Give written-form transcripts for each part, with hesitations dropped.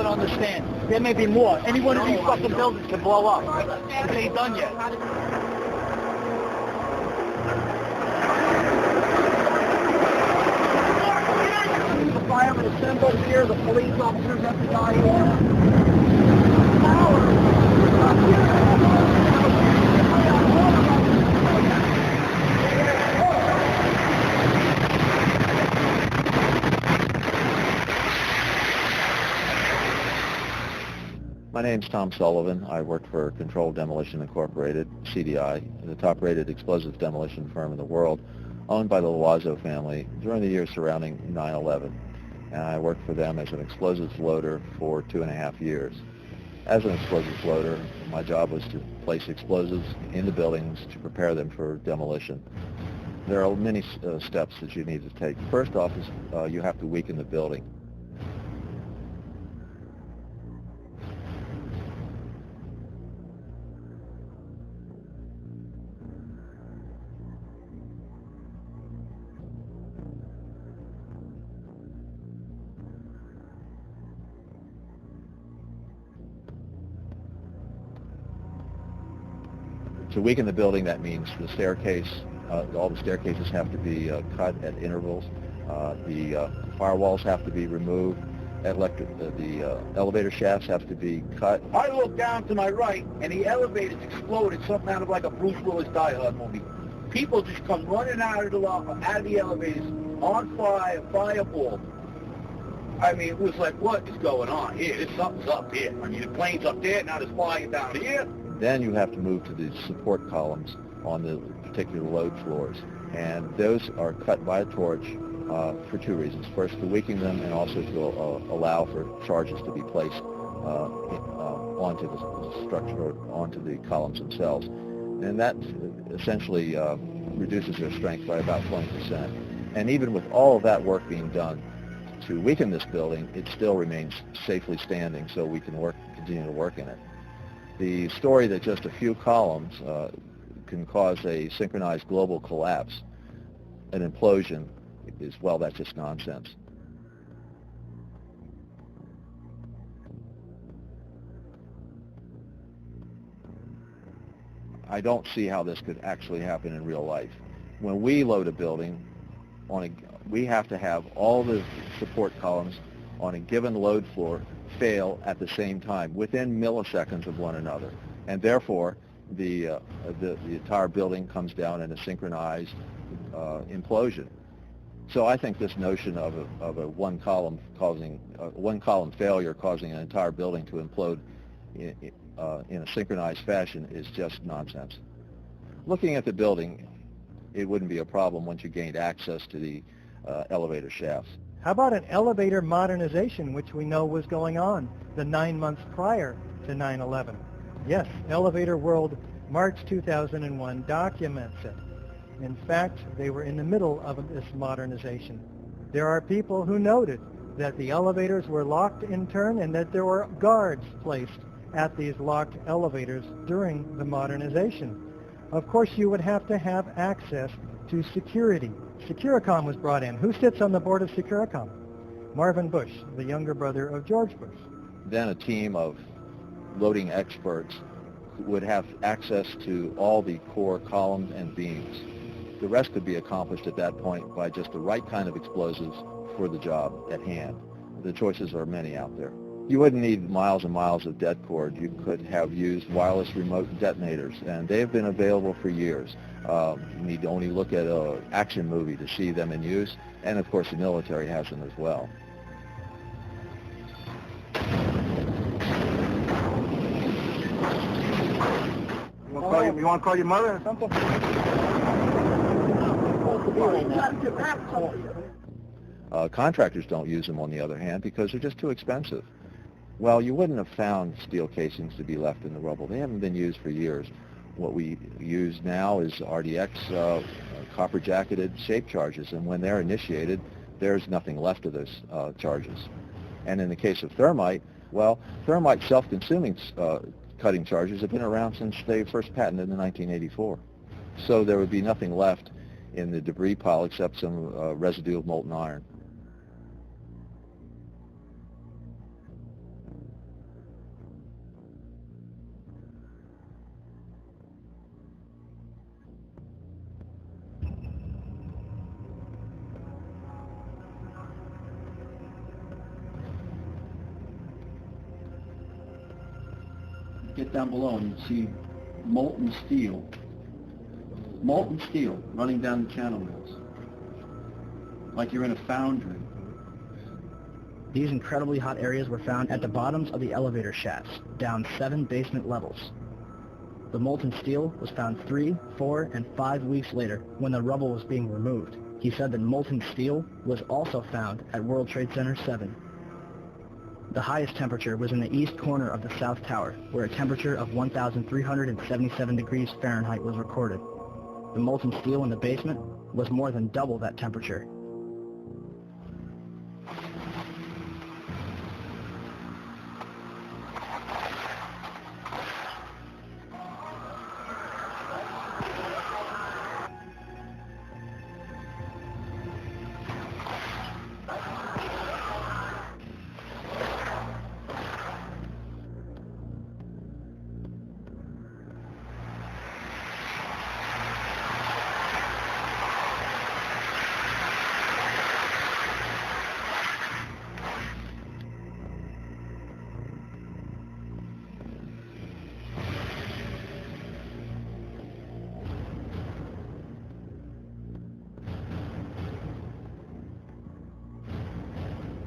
understand. There may be more. Any one of these fucking buildings can blow up. It ain't done yet. The firemen assembled here. The police officers have to die here. My name's Tom Sullivan. I work for Controlled Demolition Incorporated, CDI, the top-rated explosives demolition firm in the world, owned by the Loiseau family during the years surrounding 9/11. And I worked for them as an explosives loader for 2.5 years. As an explosives loader, my job was to place explosives in the buildings to prepare them for demolition. There are many steps that you need to take. First off is you have to weaken the building. To weaken the building, that means the staircase, all the staircases have to be cut at intervals. The firewalls have to be removed. The elevator shafts have to be cut. I look down to my right, and the elevators exploded, something out of like a Bruce Willis Die Hard movie. People just come running out of the elevators, on fire, fireball. I mean, it was like, what is going on here? Something's up here. I mean, the plane's up there, now there's fire down here. Then you have to move to the support columns on the particular load floors. And those are cut by a torch for two reasons. First, to weaken them, and also to allow for charges to be placed onto the structure, onto the columns themselves. And that essentially reduces their strength by about 20%. And even with all of that work being done to weaken this building, it still remains safely standing, so we can continue to work in it. The story that just a few columns can cause a synchronized global collapse, an implosion, is, well, that's just nonsense. I don't see how this could actually happen in real life. When we load a building, we have to have all the support columns on a given load floor fail at the same time, within milliseconds of one another. And therefore, the entire building comes down in a synchronized implosion. So I think this notion of a one column failure causing an entire building to implode in a synchronized fashion is just nonsense. Looking at the building, it wouldn't be a problem once you gained access to the elevator shafts. How about an elevator modernization, which we know was going on the 9 months prior to 9/11? Yes, Elevator World, March 2001, documents it. In fact, they were in the middle of this modernization. There are people who noted that the elevators were locked in turn and that there were guards placed at these locked elevators during the modernization. Of course, you would have to have access to security. Securicom was brought in. Who sits on the board of Securicom? Marvin Bush, the younger brother of George Bush. Then a team of loading experts would have access to all the core columns and beams. The rest could be accomplished at that point by just the right kind of explosives for the job at hand. The choices are many out there. You wouldn't need miles and miles of det cord. You could have used wireless remote detonators, and they have been available for years. You need to only look at an action movie to see them in use, and of course the military has them as well. You want to call your mother or something? Contractors don't use them, on the other hand, because they're just too expensive. Well, you wouldn't have found steel casings to be left in the rubble. They haven't been used for years. What we use now is RDX copper-jacketed shape charges, and when they're initiated, there's nothing left of those charges. And in the case of thermite, well, thermite self-consuming cutting charges have been around since they first patented in 1984. So there would be nothing left in the debris pile except some residue of molten iron. get down below and you see molten steel running down the channel rails, like you're in a foundry. These incredibly hot areas were found at the bottoms of the elevator shafts, down 7 basement levels. The molten steel was found 3, 4, and 5 weeks later when the rubble was being removed. He said that molten steel was also found at World Trade Center 7. The highest temperature was in the east corner of the South Tower, where a temperature of 1,377 degrees Fahrenheit was recorded. The molten steel in the basement was more than double that temperature.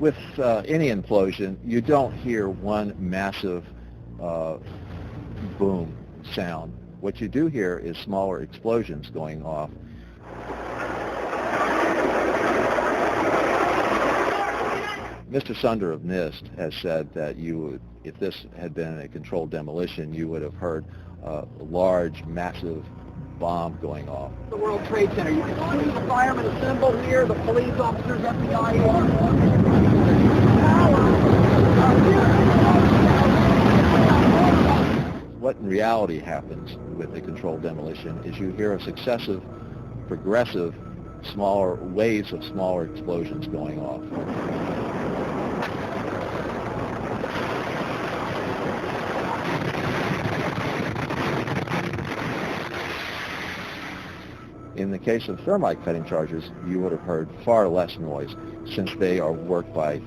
With any implosion, you don't hear one massive boom sound. What you do hear is smaller explosions going off. Mr. Sunder of NIST has said that you would, if this had been a controlled demolition, you would have heard a large, massive bomb going off. The World Trade Center. You can see the firemen assembled here, the police officers, FBI, What in reality happens with a controlled demolition is you hear a successive, progressive, smaller waves of smaller explosions going off. In the case of thermite cutting charges, you would have heard far less noise since they are worked by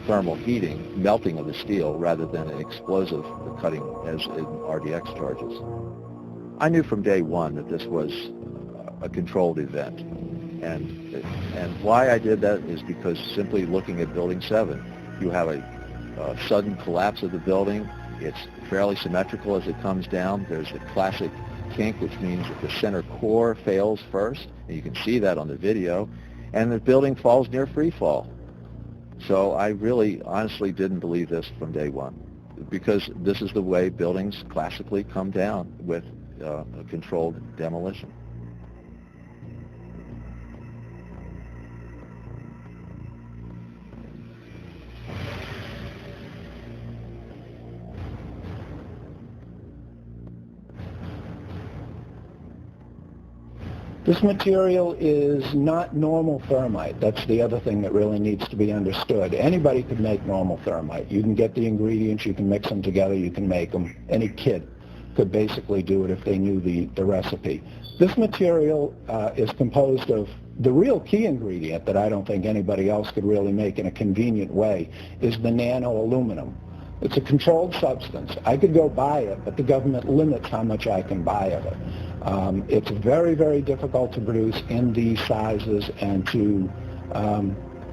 thermal heating, melting of the steel, rather than an explosive cutting as in RDX charges. I knew from day one that this was a controlled event. And why I did that is because simply looking at Building 7, you have a sudden collapse of the building. It's fairly symmetrical as it comes down. There's a classic kink, which means that the center core fails first, and you can see that on the video, and the building falls near free fall. So I really honestly didn't believe this from day one, because this is the way buildings classically come down with a controlled demolition. This material is not normal thermite. That's the other thing that really needs to be understood. Anybody could make normal thermite. You can get the ingredients, you can mix them together, you can make them. Any kid could basically do it if they knew the recipe. This material is composed of the real key ingredient that I don't think anybody else could really make in a convenient way is the nano-aluminum. It's a controlled substance. I could go buy it, but the government limits how much I can buy of it. It's very, very difficult to produce in these sizes and to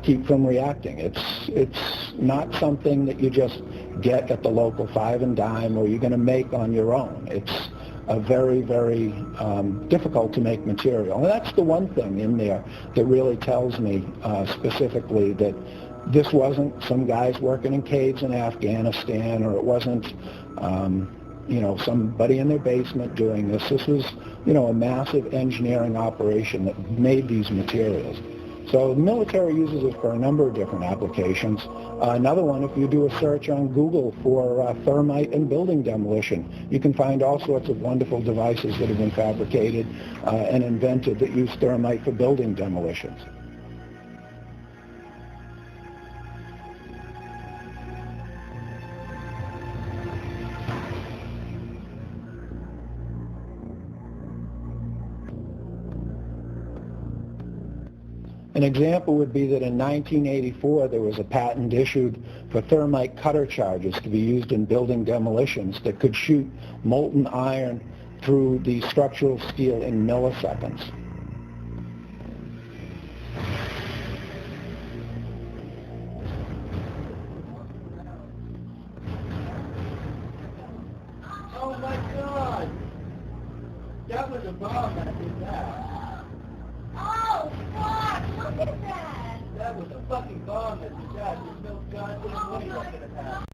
keep from reacting. It's not something that you just get at the local five and dime or you're going to make on your own. It's a very, very difficult to make material. And that's the one thing in there that really tells me specifically that this wasn't some guys working in caves in Afghanistan, or it wasn't somebody in their basement doing this. This was, a massive engineering operation that made these materials. So the military uses it for a number of different applications. Another one, if you do a search on Google for thermite and building demolition, you can find all sorts of wonderful devices that have been fabricated and invented that use thermite for building demolitions. An example would be that in 1984 there was a patent issued for thermite cutter charges to be used in building demolitions that could shoot molten iron through the structural steel in milliseconds. Oh my God! That was a bomb that did that. Oh, fuck! Look at that! That was a fucking bomb that did that. There's no goddamn way that could have happened.